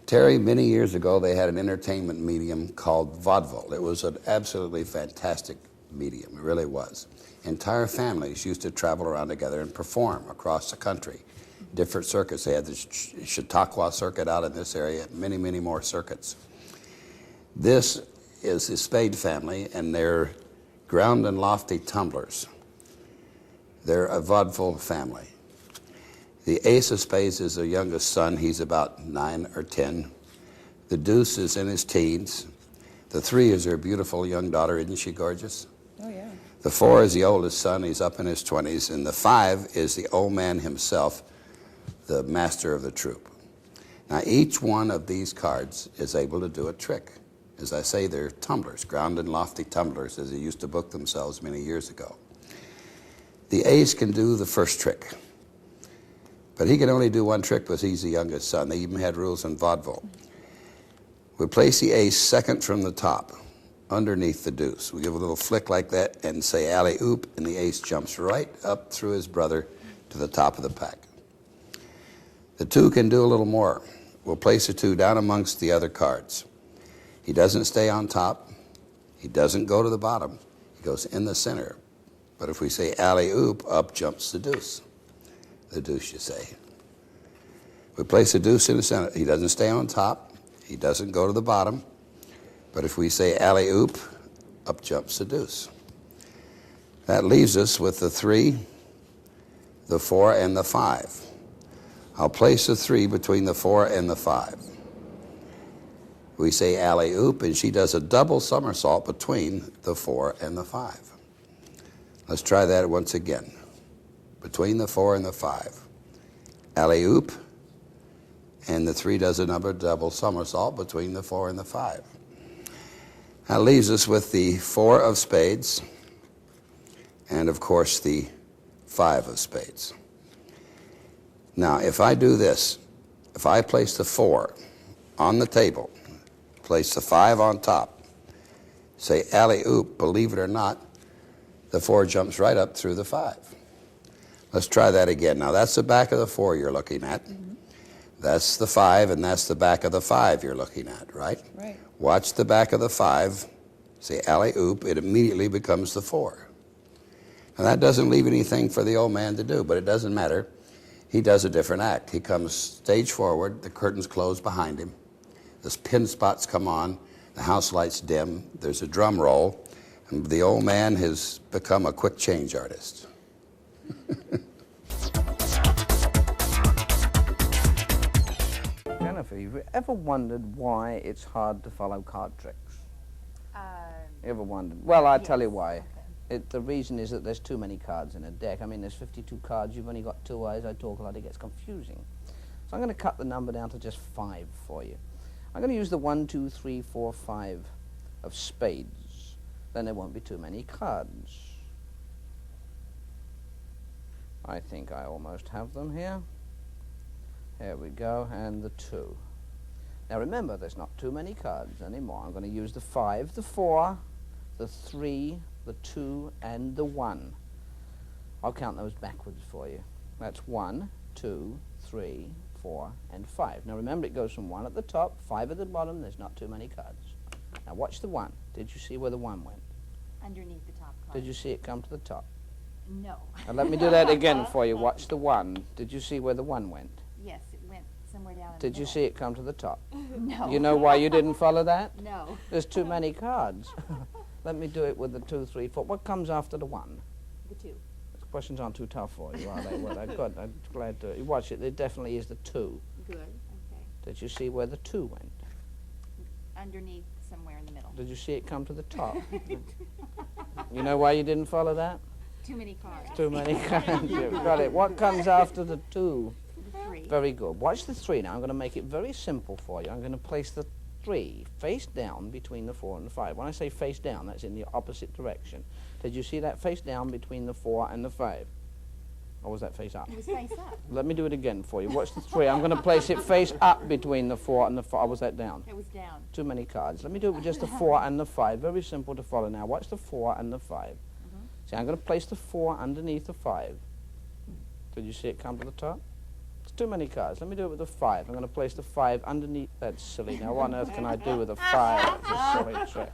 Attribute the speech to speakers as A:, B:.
A: Terry, many years ago, they had an entertainment medium called vaudeville. It was an absolutely fantastic medium. It really was. Entire families used to travel around together and perform across the country. Different circuits. They had the Chautauqua circuit out in this area, many, many more circuits. This is the Spade family, and they're ground and lofty tumblers. They're a vaudeville family. The ace of spades is their youngest son. He's about 9 or 10. The deuce is in his teens. The 3 is their beautiful young daughter. Isn't she gorgeous?
B: Oh, yeah.
A: The 4 is the oldest son. He's up in his 20s. And the 5 is the old man himself, the master of the troupe. Now, each one of these cards is able to do a trick. As I say, they're tumblers, ground and lofty tumblers, as they used to book themselves many years ago. The ace can do the first trick. But he can only do one trick because he's the youngest son. They even had rules in vaudeville. We place the ace second from the top, underneath the deuce. We give a little flick like that and say alley-oop, and the ace jumps right up through his brother to the top of the pack. The 2 can do a little more. We'll place the 2 down amongst the other cards. He doesn't stay on top. He doesn't go to the bottom. He goes in the center. But if we say alley-oop, up jumps the deuce. The deuce, you say. We place the deuce in the center. He doesn't stay on top. He doesn't go to the bottom. But if we say alley-oop, up jumps the deuce. That leaves us with the 3, the 4, and the 5. I'll place the 3 between the 4 and the 5. We say alley-oop, and she does a double somersault between the 4 and the 5. Let's try that once again. Between the 4 and the 5. Alley-oop, and the 3 does another double somersault between the 4 and the 5. That leaves us with the 4 of spades, and of course the 5 of spades. Now, if I do this, if I place the 4 on the table, place the 5 on top, say alley-oop, believe it or not, the 4 jumps right up through the 5. Let's try that again. Now, that's the back of the 4 you're looking at. Mm-hmm. That's the 5, and that's the back of the 5 you're looking at, right?
B: Right.
A: Watch the back of the 5, say alley-oop, it immediately becomes the 4. Now, that doesn't leave anything for the old man to do, but it doesn't matter. He does a different act. He comes stage forward, the curtains close behind him, the pin spots come on, the house lights dim, there's a drum roll, and the old man has become a quick change artist.
C: Jennifer, have you ever wondered why it's hard to follow card tricks? You ever wondered? Well, I'll tell you why.
B: Okay.
C: The reason is that there's too many cards in a deck. I mean, there's 52 cards. You've only got 2 eyes. I talk a lot. It gets confusing. So I'm going to cut the number down to just 5 for you. I'm going to use the 1, 2, 3, 4, 5 of spades. Then there won't be too many cards. I think I almost have them here. Here we go, and the 2. Now remember, there's not too many cards anymore. I'm going to use the 5, the 4, the 3, the 2, and the 1. I'll count those backwards for you. That's 1, 2, 3, 4, and 5. Now remember, it goes from 1 at the top, 5 at the bottom. There's not too many cards. Now watch the 1. Did you see where the 1 went?
B: Underneath the top card.
C: Did you see it come to the top?
B: No.
C: Now let me do that again for you. Watch the 1. Did you see where the 1 went?
B: Yes, it went somewhere down in
C: Did
B: the
C: you
B: middle.
C: see it come to the top?
B: No.
C: You know why you didn't follow that?
B: No.
C: There's too many cards. Let me do it with the 2, 3, 4. What comes after the 1?
B: The 2.
C: The questions aren't too tough for you, are they? Well, good. I'm glad to. Watch it. There definitely is the 2.
B: Good. Okay.
C: Did you see where the 2 went?
B: Underneath, somewhere in the middle.
C: Did you see it come to the top? You know why you didn't follow that?
B: Too many cards.
C: Too many cards. You've got it. What comes after the 2?
B: The 3.
C: Very good. Watch the 3 now. I'm going to make it very simple for you. I'm going to place the 3 face down between the 4 and the 5. When I say face down, that's in the opposite direction. Did you see that face down between the 4 and the 5? Or was that face up?
B: It was face up.
C: Let me do it again for you. Watch the 3. I'm going to place it face up between the 4 and the 5. Or was that down?
B: It was down.
C: Too many cards. Let me do it with just the 4 and the 5. Very simple to follow now. Watch the 4 and the 5. See, I'm going to place the 4 underneath the 5. Did you see it come to the top? It's too many cards. Let me do it with a 5. I'm going to place the 5 underneath. That's silly. Now, what on earth can I do with a 5? It's a silly trick.